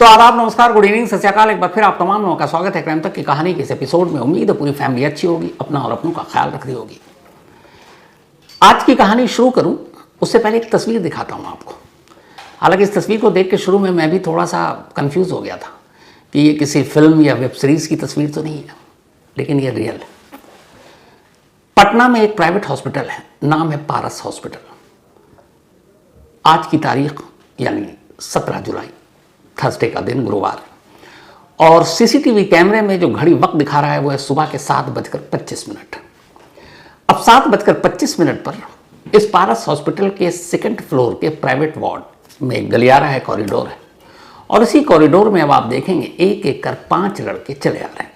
तो आदाब, नमस्कार, गुड इवनिंग, सत श्री अकाल। एक बार फिर आप तमाम लोगों का स्वागत है क्राइम तक की कहानी के इस एपिसोड में। उम्मीद है पूरी फैमिली अच्छी होगी, अपना और अपनों का ख्याल रख रही होगी। आज की कहानी शुरू करूं उससे पहले एक तस्वीर दिखाता हूं आपको। हालांकि इस तस्वीर को देख के शुरू में मैं भी थोड़ा सा कंफ्यूज हो गया था कि ये किसी फिल्म या वेब सीरीज की तस्वीर तो नहीं है, लेकिन ये रियल है। पटना में एक प्राइवेट हॉस्पिटल है, नाम है पारस हॉस्पिटल। आज की तारीख यानी 17 जुलाई, थर्सडे का दिन, गुरुवार, और सीसीटीवी कैमरे में जो घड़ी वक्त दिखा रहा है वो है सुबह के 7:25। अब 7:25 पर इस पारस हॉस्पिटल के सेकंड फ्लोर के प्राइवेट वार्ड में गलियारा है, कॉरिडोर है, और इसी कॉरिडोर में अब आप देखेंगे एक एक कर 5 लड़के चले आ रहे हैं।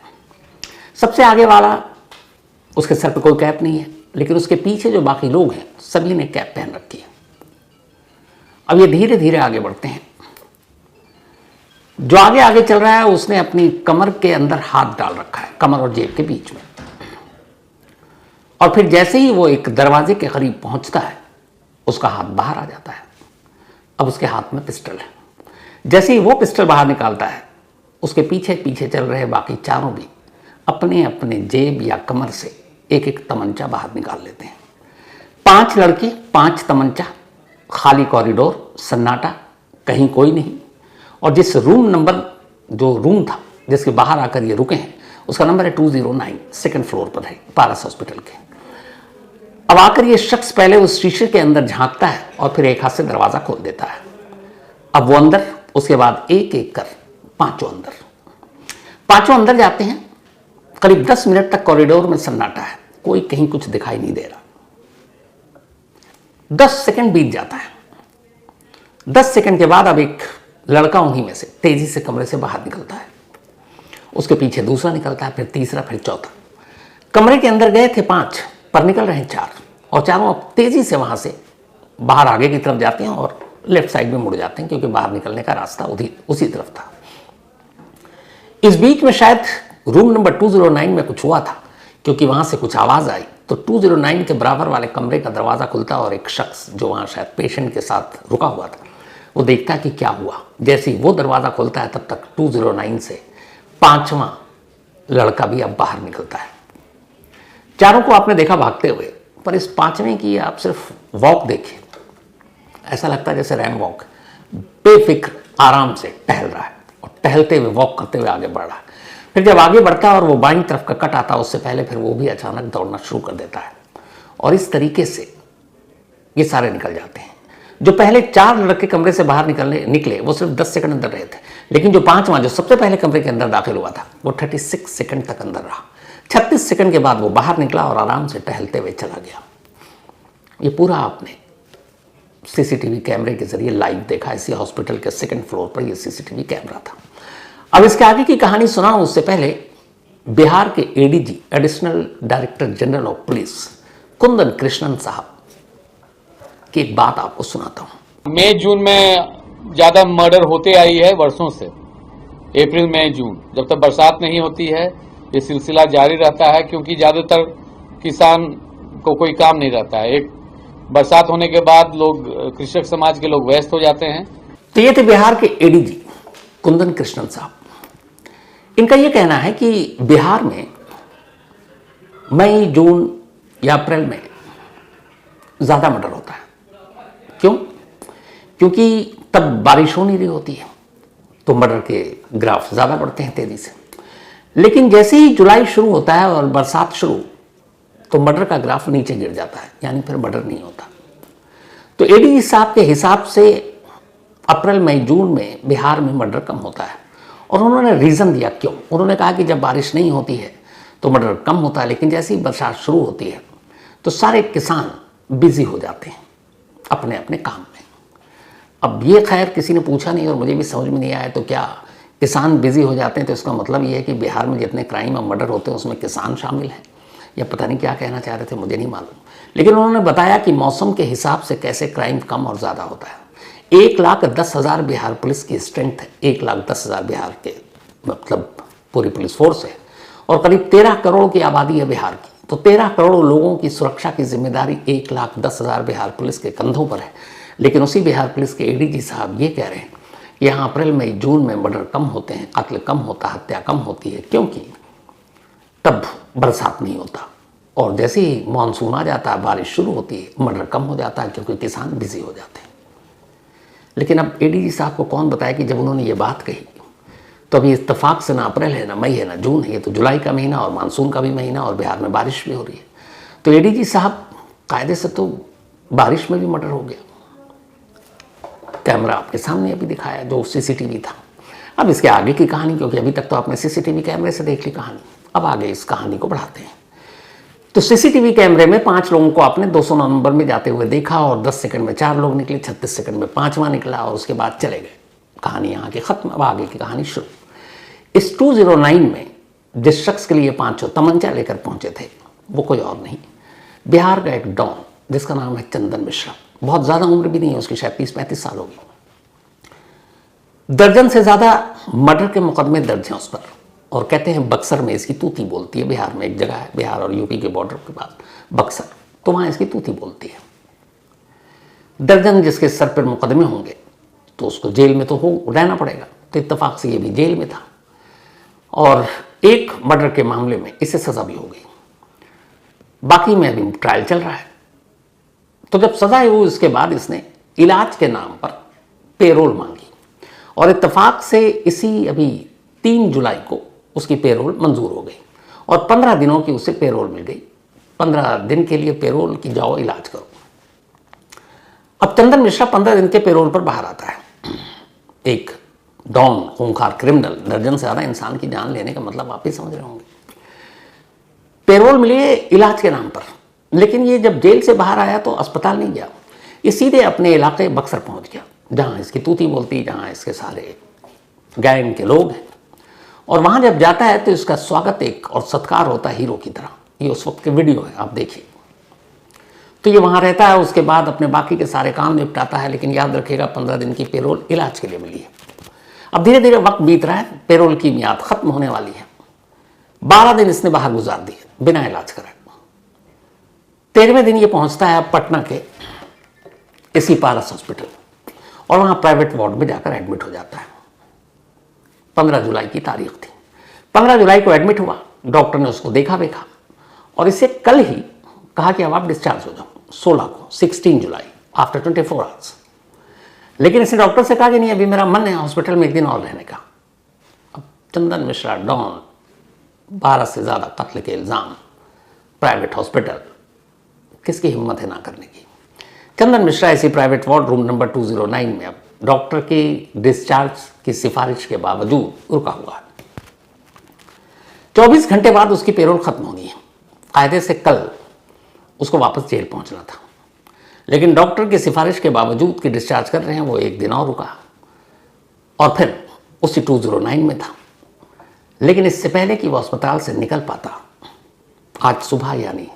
सबसे आगे वाला, उसके सर पर कोई कैप नहीं है, लेकिन उसके पीछे जो बाकी लोग हैं सभी ने कैप पहन रखी है। अब ये धीरे धीरे आगे बढ़ते हैं। जो आगे आगे चल रहा है उसने अपनी कमर के अंदर हाथ डाल रखा है, कमर और जेब के बीच में, और फिर जैसे ही वो एक दरवाजे के करीब पहुंचता है उसका हाथ बाहर आ जाता है। अब उसके हाथ में पिस्टल है। जैसे ही वो पिस्टल बाहर निकालता है उसके पीछे पीछे चल रहे बाकी चारों भी अपने अपने जेब या कमर से एक एक तमंचा बाहर निकाल लेते हैं। 5 लड़के, 5 तमंचा, खाली कॉरिडोर, सन्नाटा, कहीं कोई नहीं। और जिस रूम था जिसके बाहर आकर ये रुके हैं उसका नंबर है 209, सेकंड फ्लोर पर है पारस हॉस्पिटल के। अब आकर ये शख्स पहले उस शीशे के अंदर झांकता है और फिर एक हाथ से दरवाजा खोल देता है। अब वो अंदर, उसके बाद एक एक कर पांचों अंदर जाते हैं। करीब 10 मिनट तक कॉरिडोर में सन्नाटा है, कोई कहीं कुछ दिखाई नहीं दे रहा। 10 सेकंड बीत जाता है। 10 सेकंड के बाद अब एक लड़का उन्हीं में से तेजी से कमरे से बाहर निकलता है। उसके पीछे दूसरा निकलता है, फिर तीसरा, फिर चौथा। कमरे के अंदर गए थे 5, पर निकल रहे हैं 4, और चारों अब तेजी से वहां से बाहर आगे की तरफ जाते हैं और लेफ्ट साइड में मुड़ जाते हैं, क्योंकि बाहर निकलने का रास्ता उसी तरफ था। इस बीच में शायद रूम नंबर 209 में कुछ हुआ था, क्योंकि वहां से कुछ आवाज आई तो 209 के बराबर वाले कमरे का दरवाजा खुलता और एक शख्स जो वहां शायद पेशेंट के साथ रुका हुआ था वो देखता है कि क्या हुआ। जैसे ही वो दरवाजा खुलता है तब तक 209 से 5वां लड़का भी अब बाहर निकलता है। चारों को आपने देखा भागते हुए, पर इस 5वें की आप सिर्फ वॉक देखिए, ऐसा लगता है जैसे रैम वॉक, बेफिक्र आराम से टहल रहा है और टहलते हुए, वॉक करते हुए आगे बढ़ रहा है। फिर जब आगे बढ़ता है और वो बाईं तरफ का कट आता है उससे पहले फिर वो भी अचानक दौड़ना शुरू कर देता है, और इस तरीके से ये सारे निकल जाते हैं। जो पहले 4 लड़के कमरे से बाहर निकले वो सिर्फ 10 सेकंड अंदर रहे थे, लेकिन जो 5वां जो सबसे पहले कमरे के अंदर दाखिल हुआ था वो 36 सेकंड तक अंदर रहा। 36 सेकंड के बाद वो बाहर निकला और आराम से टहलते हुए चला गया। ये पूरा आपने सीसीटीवी कैमरे के जरिए लाइव देखा। इसी हॉस्पिटल के सेकंड फ्लोर पर यह सीसीटीवी कैमरा था। अब इसके आगे की कहानी सुनाऊं उससे पहले बिहार के ADG, additional director general of police, Kundan Krishnan साहब की एक बात आपको सुनाता हूं। मई जून में ज्यादा मर्डर होते आई है वर्षों से। अप्रैल मई जून, जब तक बरसात नहीं होती है ये सिलसिला जारी रहता है, क्योंकि ज्यादातर किसान को कोई काम नहीं रहता है। एक बरसात होने के बाद लोग, कृषक समाज के लोग व्यस्त हो जाते हैं। तो ये थे बिहार के एडीजी कुंदन कृष्णन साहब। इनका ये कहना है कि बिहार में मई, जून या अप्रैल में ज्यादा मर्डर होता है। क्यों? क्योंकि तब बारिश हो नहीं रही होती है, तो मर्डर के ग्राफ ज्यादा बढ़ते हैं तेजी से। लेकिन जैसे ही जुलाई शुरू होता है और बरसात शुरू, तो मर्डर का ग्राफ नीचे गिर जाता है, यानी फिर मर्डर नहीं होता। तो एडीजी साहब के हिसाब से अप्रैल, मई, जून में बिहार में मर्डर कम होता है, और उन्होंने रीजन दिया क्यों। उन्होंने कहा कि जब बारिश नहीं होती है तो मर्डर कम होता है, लेकिन जैसे ही बरसात शुरू होती है तो सारे किसान बिजी हो जाते हैं अपने अपने काम में। अब ये खैर किसी ने पूछा नहीं और मुझे भी समझ में नहीं आया, तो क्या किसान बिजी हो जाते हैं तो इसका मतलब ये है कि बिहार में जितने क्राइम और मर्डर होते हैं उसमें किसान शामिल हैं, या पता नहीं क्या कहना चाह रहे थे, मुझे नहीं मालूम। लेकिन उन्होंने बताया कि मौसम के हिसाब से कैसे क्राइम कम और ज़्यादा होता है। 1,10,000 बिहार पुलिस की स्ट्रेंथ है, 1,10,000 बिहार के मतलब पूरी पुलिस फोर्स है, और करीब 13 करोड़ की आबादी है बिहार की। तो 13 करोड़ लोगों की सुरक्षा की जिम्मेदारी 1,10,000 बिहार पुलिस के कंधों पर है। लेकिन उसी बिहार पुलिस के एडीजी साहब ये कह रहे हैं यहाँ अप्रैल मई जून में मर्डर कम होते हैं, कत्ल कम होता, हत्या कम होती है, क्योंकि तब बरसात नहीं होता, और जैसे ही मानसून आ जाता है, बारिश शुरू होती है, मर्डर कम हो जाता है, क्योंकि किसान बिजी हो जाते हैं। लेकिन अब एडीजी साहब को कौन बताया कि जब उन्होंने ये बात कही तो अभी इत्तेफाक से ना अप्रैल है, ना मई है, ना जून है, ये तो जुलाई का महीना और मानसून का भी महीना, और बिहार में बारिश भी हो रही है। तो एडीजी साहब कायदे से तो बारिश में भी मर्डर हो गया। कैमरा आपके सामने अभी दिखाया जो सीसीटीवी था। अब इसके आगे की कहानी, क्योंकि अभी तक तो आपने सीसीटीवी कैमरे से देख ली कहानी, अब आगे इस कहानी को बढ़ाते हैं। तो सीसीटीवी कैमरे में 5 लोगों को आपने 209 नंबर में जाते हुए देखा, और 10 सेकंड में 4 लोग निकले, 36 सेकंड में 5वां निकला, और उसके बाद चले गए। कहानी यहाँ की खत्म। अब आगे की कहानी शुरू। इस 209 में जिस शख्स के लिए 5 तमंचा लेकर पहुंचे थे वो कोई और नहीं, बिहार का एक डॉन जिसका नाम है चंदन मिश्रा। बहुत ज़्यादा उम्र भी नहीं है उसकी, शायद 30-35 साल होगी। दर्जन से ज़्यादा मर्डर के मुकदमे दर्ज हैं उस पर, और कहते हैं बक्सर में इसकी तूती बोलती है। बिहार में एक जगह है, बिहार और यूपी के बॉर्डर के पास बक्सर, तो वहाँ इसकी तूती बोलती है। दर्जन जिसके सर पर मुकदमे होंगे तो उसको जेल में तो हो रहना पड़ेगा, तो इत्तेफाक से ये भी जेल में था, और एक मर्डर के मामले में इसे सज़ा भी हो गई। बाकी में अभी ट्रायल चल रहा है। तो जब सज़ा हुई उसके बाद इसने इलाज के नाम पर पेरोल मांगी, और इत्तेफाक से इसी अभी 3 जुलाई को उसकी पेरोल मंजूर हो गई, और 15 दिनों की उसे पेरोल मिल गई। 15 दिन के लिए पेरोल की, जाओ इलाज करो। अब चंदन मिश्रा 15 दिन के पेरोल पर बाहर आता है। एक डॉन, खूंखार क्रिमिनल, दर्जन से ज़्यादा इंसान की जान लेने का मतलब आप ही समझ रहे होंगे। पेरोल मिली इलाज के नाम पर, लेकिन ये जब जेल से बाहर आया तो अस्पताल नहीं गया, ये सीधे अपने इलाके बक्सर पहुंच गया, जहां इसकी तूती बोलती, जहां इसके सारे गैंग के लोग हैं। और वहां जब जाता है तो इसका स्वागत एक और सत्कार होता है हीरो की तरह। ये उस वक्त की वीडियो है, आप देखिए। तो ये वहां रहता है, उसके बाद अपने बाकी के सारे काम निपटाता है, लेकिन याद रखिएगा 15 दिन की पेरोल इलाज के लिए मिली है। अब धीरे धीरे वक्त बीत रहा है, पेरोल की मियाद खत्म होने वाली है। 12 दिन इसने बाहर गुजार दिए बिना इलाज कराए। 13वें दिन ये पहुंचता है पटना के इसी पारस हॉस्पिटल, और वहां प्राइवेट वार्ड में जाकर एडमिट हो जाता है। 15 जुलाई की तारीख थी। 15 जुलाई को एडमिट हुआ, डॉक्टर ने उसको देखा और इसे कल ही कहा कि अब आप डिस्चार्ज हो जाओ। 16 जुलाई आफ्टर 24 आवर्स। लेकिन इसने डॉक्टर से कहा कि नहीं, अभी मेरा मन है हॉस्पिटल में एक दिन और रहने का। अब चंदन मिश्रा डॉन, 12 से ज़्यादा कत्ल के इल्ज़ाम, प्राइवेट हॉस्पिटल, किसकी हिम्मत है ना करने की। चंदन मिश्रा इसी प्राइवेट वार्ड रूम नंबर 209 में अब डॉक्टर की डिस्चार्ज की सिफारिश के बावजूद रुका हुआ है। 24 घंटे बाद उसकी पेरोल खत्म होनी है। कायदे से कल उसको वापस जेल पहुंचना था, लेकिन डॉक्टर की सिफारिश के बावजूद कि डिस्चार्ज कर रहे हैं, वो एक दिन और रुका, और फिर उसी 209 में था। लेकिन इससे पहले कि वो अस्पताल से निकल पाता, आज सुबह यानी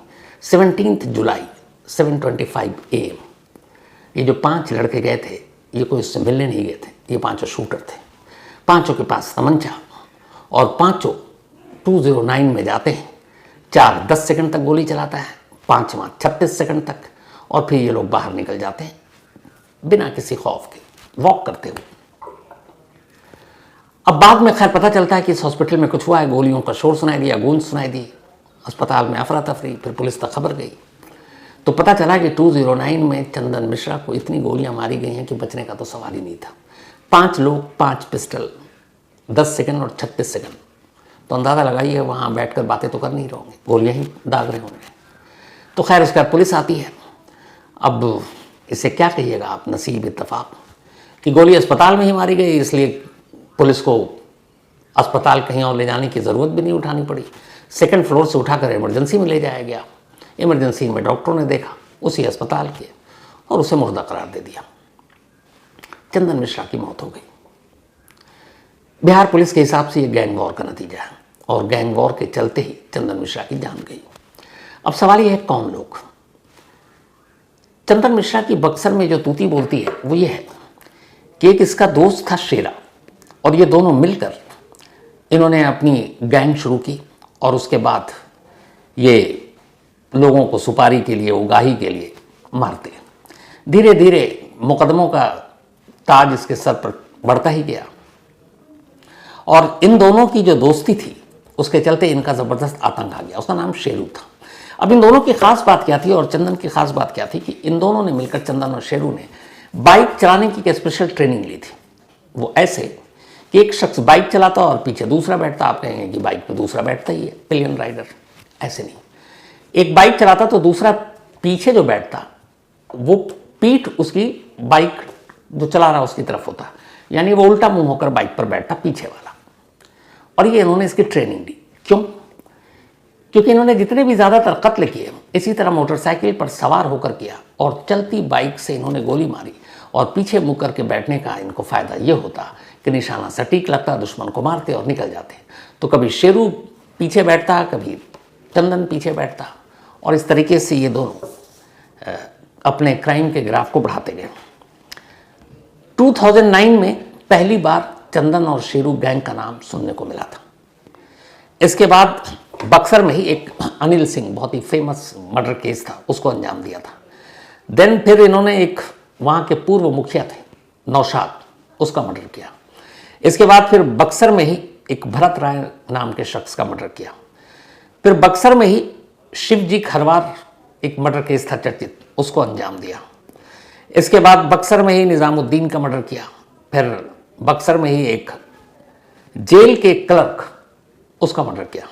17 जुलाई 7:25 AM, ये जो 5 लड़के गए थे, ये कोई उससे मिलने नहीं गए थे, ये 5 शूटर थे। 5 के पास तमंचा, और 5 209 में जाते हैं। 4 10 सेकंड तक गोली चलाता है, 5वां 36 सेकंड तक, और फिर ये लोग बाहर निकल जाते हैं बिना किसी खौफ के, वॉक करते हुए। अब बाद में खैर पता चलता है कि इस हॉस्पिटल में कुछ हुआ है, गोलियों का शोर सुनाई दिया, गूंज सुनाई दी, अस्पताल में अफरा तफरी, फिर पुलिस तक खबर गई, तो पता चला कि 209 में चंदन मिश्रा को इतनी गोलियां मारी गई हैं कि बचने का तो सवाल ही नहीं था। 5 लोग, 5 पिस्टल, 10 सेकंड और 36 सेकंड, तो अंदाज़ा लगाइए वहाँ बैठकर बातें तो कर नहीं रहे होंगे, गोलियाँ ही दाग रहे होंगे। तो खैर उसके बाद पुलिस आती है। अब इसे क्या कहिएगा आप, नसीब इत्तेफाक कि गोली अस्पताल में ही मारी गई, इसलिए पुलिस को अस्पताल कहीं और ले जाने की ज़रूरत भी नहीं उठानी पड़ी। 2nd फ्लोर से उठाकर इमरजेंसी में ले जाया गया। इमरजेंसी में डॉक्टरों ने देखा उसी अस्पताल के, और उसे मुर्दा करार दे दिया। चंदन मिश्रा की मौत हो गई। बिहार पुलिस के हिसाब से ये गैंग वॉर का नतीजा है, और गैंग वॉर के चलते ही चंदन मिश्रा की जान गई। अब सवाल ये है, कौन लोग? चंदन मिश्रा की बक्सर में जो तूती बोलती है वो ये है कि एक इसका दोस्त था शेरा, और ये दोनों मिलकर इन्होंने अपनी गैंग शुरू की, और उसके बाद ये लोगों को सुपारी के लिए, उगाही के लिए मारते। धीरे धीरे मुकदमों का ताज इसके सर पर बढ़ता ही गया। और इन दोनों की जो दोस्ती थी उसके चलते इनका ज़बरदस्त आतंक आ गया। उसका नाम शेरू था। अब इन दोनों की खास बात क्या थी और चंदन की खास बात क्या थी कि इन दोनों ने मिलकर, चंदन और शेरू ने, बाइक चलाने की एक स्पेशल ट्रेनिंग ली थी। वो ऐसे कि एक शख्स बाइक चलाता और पीछे दूसरा बैठता। आप कहेंगे कि बाइक पे दूसरा बैठता ही है, पिलियन राइडर। ऐसे नहीं, एक बाइक चलाता तो दूसरा पीछे जो बैठता वो पीठ उसकी बाइक जो चला रहा उसकी तरफ होता, यानी वो उल्टा मुंह होकर बाइक पर बैठता, पीछे वाला। और ये इन्होंने इसकी ट्रेनिंग दी। क्यों? क्योंकि इन्होंने जितने भी ज़्यादातर कत्ल किए इसी तरह मोटरसाइकिल पर सवार होकर किया और चलती बाइक से इन्होंने गोली मारी। और पीछे मुँह करके बैठने का इनको फ़ायदा ये होता कि निशाना सटीक लगता, दुश्मन को मारते और निकल जाते। तो कभी शेरू पीछे बैठता, कभी चंदन पीछे बैठता, और इस तरीके से ये दोनों अपने क्राइम के ग्राफ को बढ़ाते गए। 2009 में पहली बार चंदन और शेरू गैंग का नाम सुनने को मिला था। इसके बाद बक्सर में ही एक अनिल सिंह, बहुत ही फेमस मर्डर केस था, उसको अंजाम दिया था। देन फिर इन्होंने एक वहाँ के पूर्व मुखिया थे नौशाद, उसका मर्डर किया। इसके बाद फिर बक्सर में ही एक भरत राय नाम के शख्स का मर्डर किया। फिर बक्सर में ही शिवजी खरवार एक मर्डर केस था चर्चित, उसको अंजाम दिया। इसके बाद बक्सर में ही निज़ामुद्दीन का मर्डर किया। फिर बक्सर में ही एक जेल के क्लर्क, उसका मर्डर किया।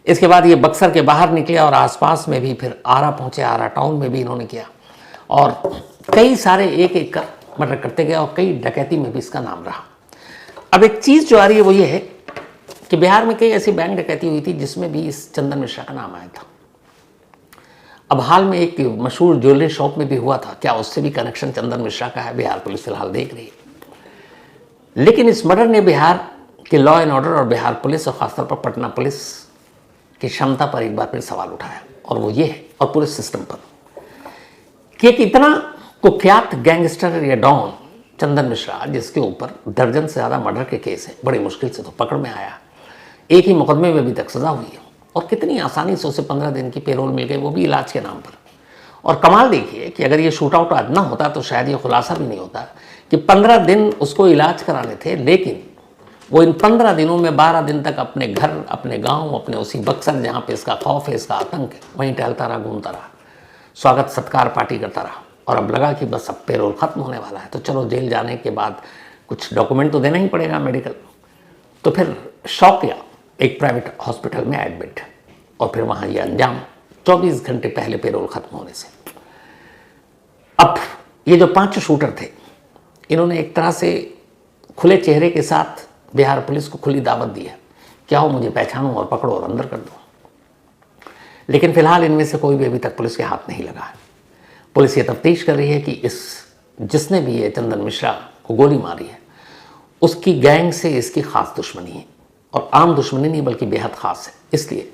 इसके बाद ये बक्सर के बाहर निकले और आसपास में भी फिर आरा पहुंचे, आरा टाउन में भी इन्होंने किया, और कई सारे एक एक कर मर्डर करते गए और कई डकैती में भी इसका नाम रहा। अब एक चीज़ जो आ रही है वो ये है कि बिहार में कई ऐसी बैंक डकैती हुई थी जिसमें भी इस चंदन मिश्रा का नाम आया था। अब हाल में एक मशहूर ज्वेलरी शॉप में भी हुआ था, क्या उससे भी कनेक्शन चंदन मिश्रा का है? बिहार पुलिस फिलहाल देख रही है। लेकिन इस मर्डर ने बिहार के लॉ एंड ऑर्डर और बिहार पुलिस और खासतौर पर पटना पुलिस की क्षमता पर एक बार फिर सवाल उठाया, और वो ये है, और पूरे सिस्टम पर, कि एक इतना कुख्यात गैंगस्टर या डॉन चंदन मिश्रा, जिसके ऊपर दर्जन से ज़्यादा मर्डर के केस हैं, बड़ी मुश्किल से तो पकड़ में आया, एक ही मुकदमे में अभी तक सज़ा हुई है, और कितनी आसानी से उसे 15 दिन की पेरोल मिल गई, वो भी इलाज के नाम पर। और कमाल देखिए कि अगर ये शूट आउट आज ना होता तो शायद ये खुलासा भी नहीं होता कि 15 दिन उसको इलाज कराने थे, लेकिन वो इन 15 दिनों में 12 दिन तक अपने घर, अपने गांव, अपने उसी बक्सर जहाँ पे इसका खौफ है, इसका आतंक है, वहीं टहलता रहा, घूमता रहा, स्वागत सत्कार पार्टी करता रहा। और अब लगा कि बस अब पेरोल खत्म होने वाला है, तो चलो जेल जाने के बाद कुछ डॉक्यूमेंट तो देना ही पड़ेगा, मेडिकल। तो फिर शौक किया, एक प्राइवेट हॉस्पिटल में एडमिट, और फिर वहाँ ये अंजाम 24 घंटे पहले पेरोल खत्म होने से। अब ये जो 5 शूटर थे, इन्होंने एक तरह से खुले चेहरे के साथ बिहार पुलिस को खुली दावत दी है, क्या हो मुझे पहचानो और पकड़ो और अंदर कर दो। लेकिन फिलहाल इनमें से कोई भी अभी तक पुलिस के हाथ नहीं लगा है। पुलिस ये तफ्तीश कर रही है कि जिसने भी ये चंदन मिश्रा को गोली मारी है, उसकी गैंग से इसकी खास दुश्मनी है, और आम दुश्मनी नहीं बल्कि बेहद खास है। इसलिए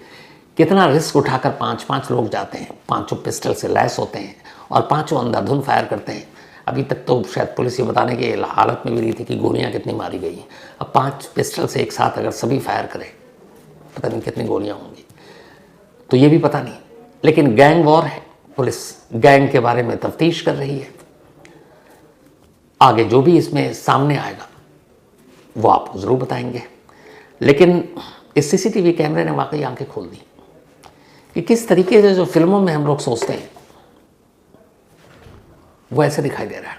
कितना रिस्क उठाकर 5-5 लोग जाते हैं, 5 पिस्टल से लैस होते हैं और 5 अंधाधुंध फायर करते हैं। अभी तक तो शायद पुलिस ये बताने की हालत में भी नहीं थी कि गोलियां कितनी मारी गई हैं। अब 5 पिस्टल से एक साथ अगर सभी फायर करें, पता नहीं कितनी गोलियां होंगी, तो ये भी पता नहीं। लेकिन गैंग वॉर है, पुलिस गैंग के बारे में तफ्तीश कर रही है। आगे जो भी इसमें सामने आएगा वो आपको ज़रूर बताएंगे। लेकिन इस सीसीटीवी कैमरे ने वाकई आंखें खोल दी कि किस तरीके से जो फिल्मों में हम लोग सोचते हैं वो ऐसे दिखाई दे रहा है।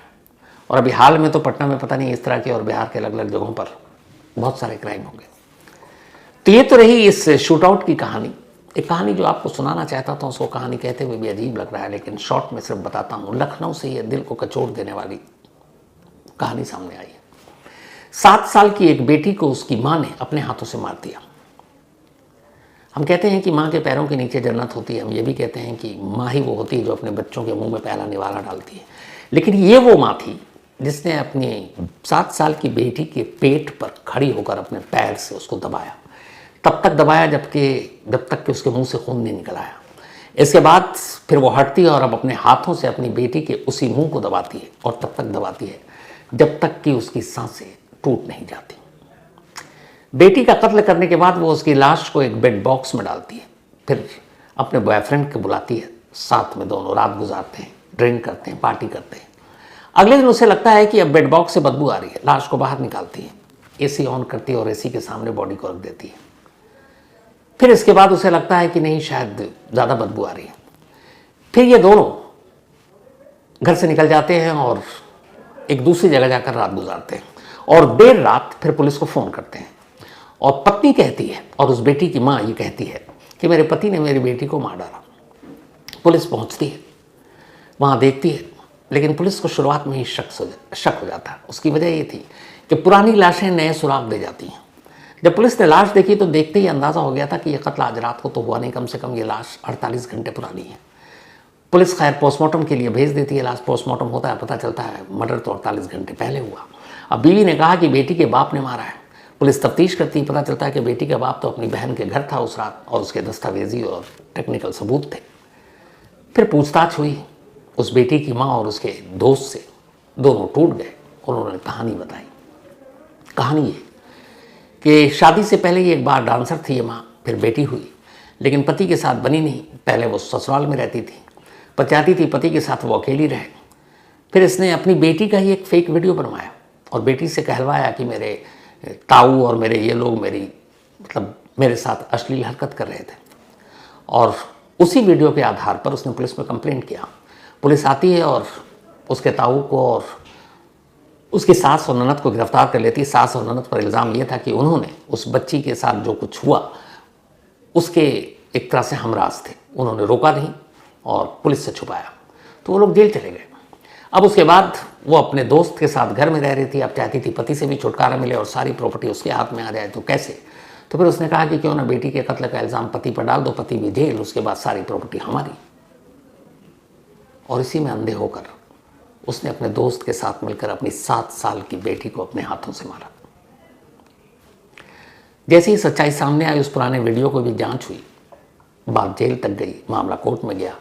और अभी हाल में तो पटना में पता नहीं इस तरह के और बिहार के अलग अलग जगहों पर बहुत सारे क्राइम हो गए। तो ये तो रही इस शूट आउट की कहानी। एक कहानी जो आपको सुनाना चाहता था, उसको कहानी कहते हुए भी अजीब लग रहा है, लेकिन शॉर्ट में सिर्फ बताता हूँ। लखनऊ से ये दिल को कचोट देने वाली कहानी सामने आई है। 7 साल की एक बेटी को उसकी माँ ने अपने हाथों से मार दिया। हम कहते हैं कि माँ के पैरों के नीचे जन्नत होती है। हम ये भी कहते हैं कि माँ ही वो होती है जो अपने बच्चों के मुंह में पहला निवाला डालती है। लेकिन ये वो माँ थी जिसने अपनी 7 साल की बेटी के पेट पर खड़ी होकर अपने पैर से उसको दबाया। तब तक दबाया जब तक कि उसके मुंह से खून नहीं निकल आया। इसके बाद फिर वो हटती है और अब अपने हाथों से अपनी बेटी के उसी मुंह को दबाती है, और तब तक दबाती है जब तक कि उसकी सांसें टूट नहीं जाती। बेटी का कत्ल करने के बाद वो उसकी लाश को एक बेड बॉक्स में डालती है, फिर अपने बॉयफ्रेंड को बुलाती है, साथ में दोनों रात गुजारते हैं, ड्रिंक करते हैं, पार्टी करते हैं। अगले दिन उसे लगता है कि अब बेड बॉक्स से बदबू आ रही है, लाश को बाहर निकालती है, एसी ऑन करती है और एसी के सामने बॉडी को रख देती है। फिर इसके बाद उसे लगता है कि नहीं, शायद ज़्यादा बदबू आ रही है। फिर ये दोनों घर से निकल जाते हैं और एक दूसरी जगह जाकर रात गुजारते हैं और देर रात फिर पुलिस को फ़ोन करते हैं। और पत्नी कहती है और उस बेटी की माँ ये कहती है कि मेरे पति ने मेरी बेटी को मार डाला। पुलिस पहुंचती है, वहाँ देखती है, लेकिन पुलिस को शुरुआत में ही शक हो जाता है। उसकी वजह ये थी कि पुरानी लाशें नए सुराग दे जाती हैं। जब पुलिस ने लाश देखी तो देखते ही अंदाज़ा हो गया था कि यह कत्ल आज रात को तो हुआ नहीं, कम से कम ये लाश 48 घंटे पुरानी है। पुलिस खैर पोस्टमार्टम के लिए भेज देती है, लाश पोस्टमार्टम होता है, पता चलता है मर्डर तो 48 घंटे पहले हुआ। अब बीवी ने कहा कि बेटी के बाप ने मारा है। पुलिस तफ्तीश करती है, पता चलता है कि बेटी का बाप तो अपनी बहन के घर था उस रात और उसके दस्तावेजी और टेक्निकल सबूत थे। फिर पूछताछ हुई उस बेटी की माँ और उसके दोस्त से, दोनों टूट गए। उन्होंने कहानी बताई। कहानी ये कि शादी से पहले ये एक बार डांसर थी ये माँ, फिर बेटी हुई, लेकिन पति के साथ बनी नहीं। पहले वो ससुराल में रहती थी, पर चाहती थी पति के साथ वो अकेली रहे। फिर इसने अपनी बेटी का ही एक फेक वीडियो बनवाया और बेटी से कहलवाया कि मेरे ताऊ और मेरे ये लोग मेरे साथ अश्लील हरकत कर रहे थे। और उसी वीडियो के आधार पर उसने पुलिस में कंप्लेंट किया। पुलिस आती है और उसके ताऊ को और उसकी सास और ननद को गिरफ्तार कर लेती है। सास और ननद पर इल्ज़ाम ये था कि उन्होंने उस बच्ची के साथ जो कुछ हुआ उसके एक तरह से हमराज थे, उन्होंने रोका नहीं और पुलिस से छुपाया, तो वो लोग जेल चले गए। अब उसके बाद वो अपने दोस्त के साथ घर में रह रही थी। अब चाहती थी पति से भी छुटकारा मिले और सारी प्रॉपर्टी उसके हाथ में आ जाए, तो कैसे? तो फिर उसने कहा कि क्यों ना बेटी के कत्ल का इल्ज़ाम पति पर डाल दो, पति भी जेल, उसके बाद सारी प्रॉपर्टी हमारी। और इसी में अंधे होकर उसने अपने दोस्त के साथ मिलकर अपनी 7 साल की बेटी को अपने हाथों से मारा। जैसे ही सच्चाई सामने आई, उस पुराने वीडियो को भी जांच हुई, बात जेल तक गई, मामला कोर्ट में गया।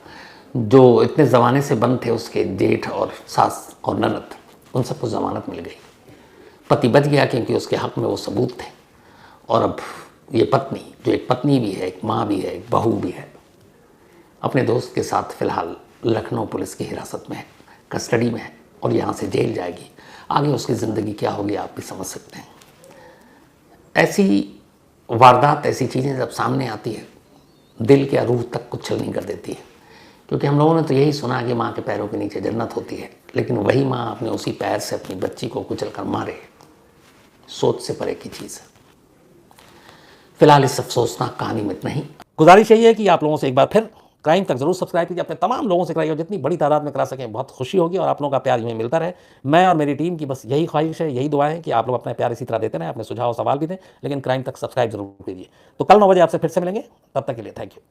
जो इतने ज़माने से बंद थे उसके जेठ और सास और ननद, उन सबको ज़मानत मिल गई। पति बच गया क्योंकि उसके हक में वो सबूत थे। और अब ये पत्नी, जो एक पत्नी भी है, एक माँ भी है, एक बहू भी है, अपने दोस्त के साथ फ़िलहाल लखनऊ पुलिस की हिरासत में है, कस्टडी में है और यहाँ से जेल जाएगी। आगे उसकी ज़िंदगी क्या होगी आप भी समझ सकते हैं। ऐसी वारदात, ऐसी चीज़ें जब सामने आती है, दिल के रूह तक कुछ छलनी कर देती है। क्योंकि हम लोगों ने तो यही सुना कि माँ के पैरों के नीचे जन्नत होती है, लेकिन वही माँ अपने उसी पैर से अपनी बच्ची को कुचल कर मारे, सोच से परे की चीज़ है। फिलहाल इस अफसोसनाक कहानी में इतना ही। गुजारिश यही है कि आप लोगों से एक बार फिर क्राइम तक जरूर सब्सक्राइब कीजिए, अपने तमाम लोगों से कराइए और जितनी बड़ी तादाद में करा सकें बहुत खुशी होगी और आप लोगों का प्यार हमें मिलता रहे। मैं और मेरी टीम की बस यही ख्वाहिश है, यही दुआएं कि आप लोग अपना प्यार इसी तरह देते रहें, अपने सुझाव सवाल भी दें, लेकिन क्राइम तक सब्सक्राइब जरूर कीजिए। तो कल 9 बजे आपसे फिर से मिलेंगे, तब तक के लिए थैंक यू।